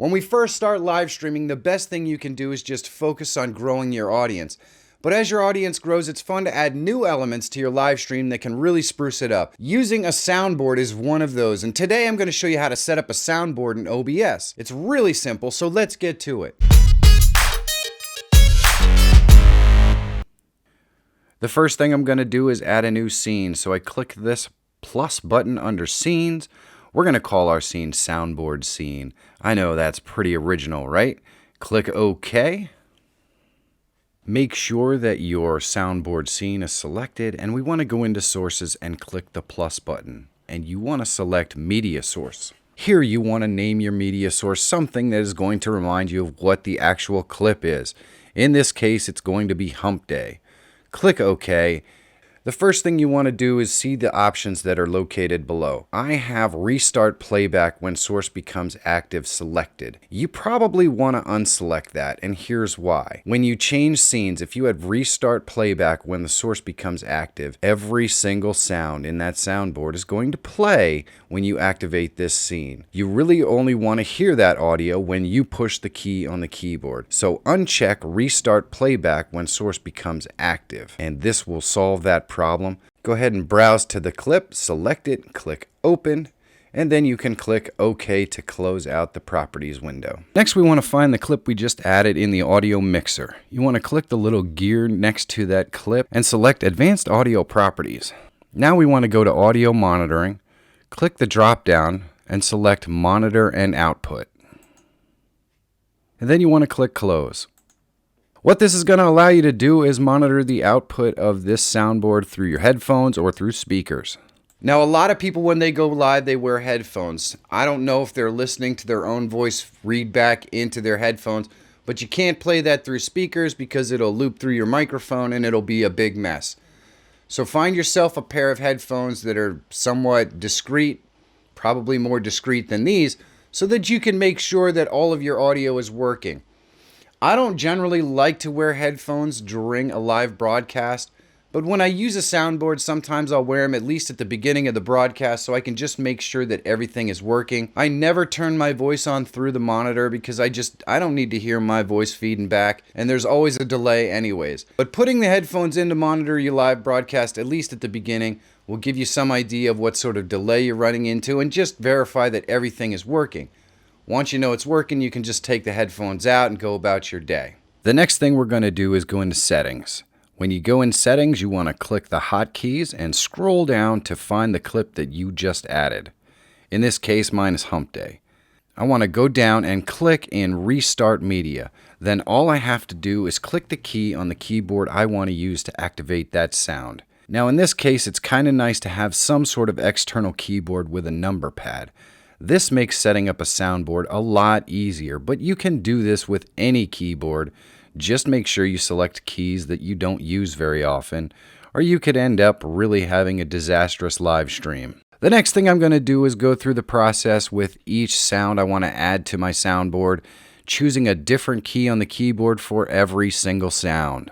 When we first start live streaming, the best thing you can do is just focus on growing your audience. But as your audience grows, it's fun to add new elements to your live stream that can really spruce it up. Using a soundboard is one of those, and today I'm going to show you how to set up a soundboard in OBS. It's really simple, so let's get to it. The first thing I'm going to do is add a new scene, so I click this plus button under Scenes. We're going to call our scene Soundboard Scene. I know that's pretty original, right? Click OK. Make sure that your soundboard scene is selected, and we want to go into Sources and click the plus button. And you want to select Media Source. Here you want to name your media source something that is going to remind you of what the actual clip is. In this case, it's going to be Hump Day. Click OK. The first thing you want to do is see the options that are located below. I have Restart Playback when source becomes active selected. You probably want to unselect that, and here's why. When you change scenes, if you had Restart Playback when the source becomes active, every single sound in that soundboard is going to play when you activate this scene. You really only want to hear that audio when you push the key on the keyboard. So uncheck Restart Playback when source becomes active, and this will solve that problem. Go ahead and browse to the clip, select it, click Open, and then you can click OK to close out the Properties window. Next, we want to find the clip we just added in the audio mixer. You want to click the little gear next to that clip and select Advanced Audio Properties. Now we want to go to Audio Monitoring, click the drop down, and select Monitor and Output. And then you want to click Close. What this is going to allow you to do is monitor the output of this soundboard through your headphones or through speakers. Now, a lot of people, when they go live, they wear headphones. I don't know if they're listening to their own voice read back into their headphones, but you can't play that through speakers because it'll loop through your microphone and it'll be a big mess. So find yourself a pair of headphones that are somewhat discreet, probably more discreet than these, so that you can make sure that all of your audio is working. I don't generally like to wear headphones during a live broadcast, but when I use a soundboard, sometimes I'll wear them at least at the beginning of the broadcast so I can just make sure that everything is working. I never turn my voice on through the monitor because I don't need to hear my voice feeding back, and there's always a delay anyways. But putting the headphones in to monitor your live broadcast, at least at the beginning, will give you some idea of what sort of delay you're running into and just verify that everything is working. Once you know it's working, you can just take the headphones out and go about your day. The next thing we're going to do is go into Settings. When you go in Settings, you want to click the hotkeys and scroll down to find the clip that you just added. In this case, mine is Hump Day. I want to go down and click in Restart Media. Then all I have to do is click the key on the keyboard I want to use to activate that sound. Now in this case, it's kind of nice to have some sort of external keyboard with a number pad. This makes setting up a soundboard a lot easier, but you can do this with any keyboard. Just make sure you select keys that you don't use very often, or you could end up really having a disastrous live stream. The next thing I'm going to do is go through the process with each sound I want to add to my soundboard, choosing a different key on the keyboard for every single sound.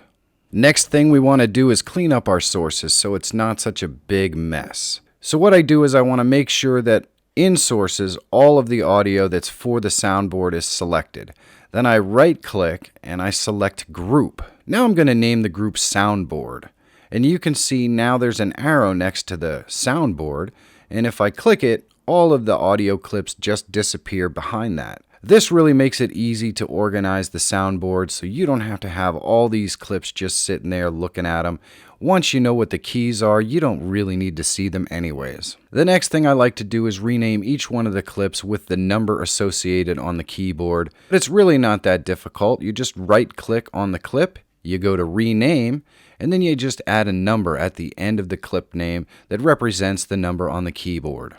Next thing we want to do is clean up our sources so it's not such a big mess. So what I do is I want to make sure that in Sources, all of the audio that's for the soundboard is selected. Then I right-click and I select Group. Now I'm going to name the group Soundboard. And you can see now there's an arrow next to the soundboard, and if I click it, all of the audio clips just disappear behind that. This really makes it easy to organize the soundboard so you don't have to have all these clips just sitting there looking at them. Once you know what the keys are, you don't really need to see them anyways. The next thing I like to do is rename each one of the clips with the number associated on the keyboard. But it's really not that difficult. You just right-click on the clip, you go to Rename, and then you just add a number at the end of the clip name that represents the number on the keyboard.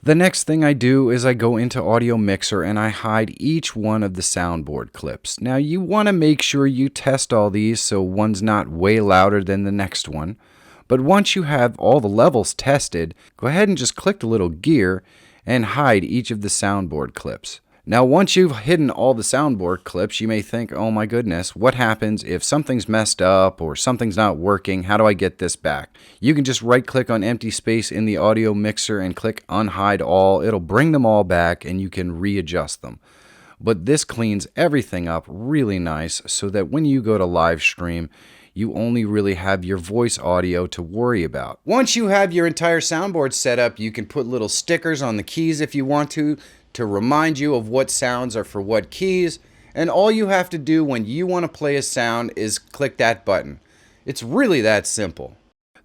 The next thing I do is I go into Audio Mixer and I hide each one of the soundboard clips. Now you want to make sure you test all these so one's not way louder than the next one. But once you have all the levels tested, go ahead and just click the little gear and hide each of the soundboard clips. Now once you've hidden all the soundboard clips, you may think, oh my goodness, what happens if something's messed up or something's not working? How do I get this back? You can just right click on empty space in the audio mixer and click unhide all. It'll bring them all back and you can readjust them. But this cleans everything up really nice so that when you go to live stream, you only really have your voice audio to worry about. Once you have your entire soundboard set up, you can put little stickers on the keys if you want to remind you of what sounds are for what keys. And all you have to do when you want to play a sound is click that button. It's really that simple.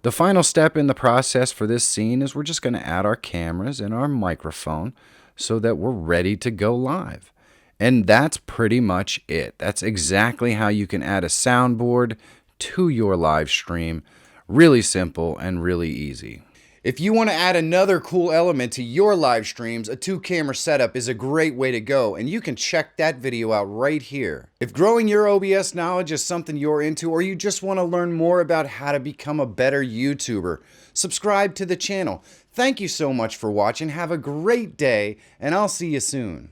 The final step in the process for this scene is we're just going to add our cameras and our microphone so that we're ready to go live. And that's pretty much it. That's exactly how you can add a soundboard to your live stream. Really simple and really easy. If you want to add another cool element to your live streams, a 2-camera setup is a great way to go, and you can check that video out right here. If growing your OBS knowledge is something you're into, or you just want to learn more about how to become a better YouTuber, subscribe to the channel. Thank you so much for watching. Have a great day, and I'll see you soon.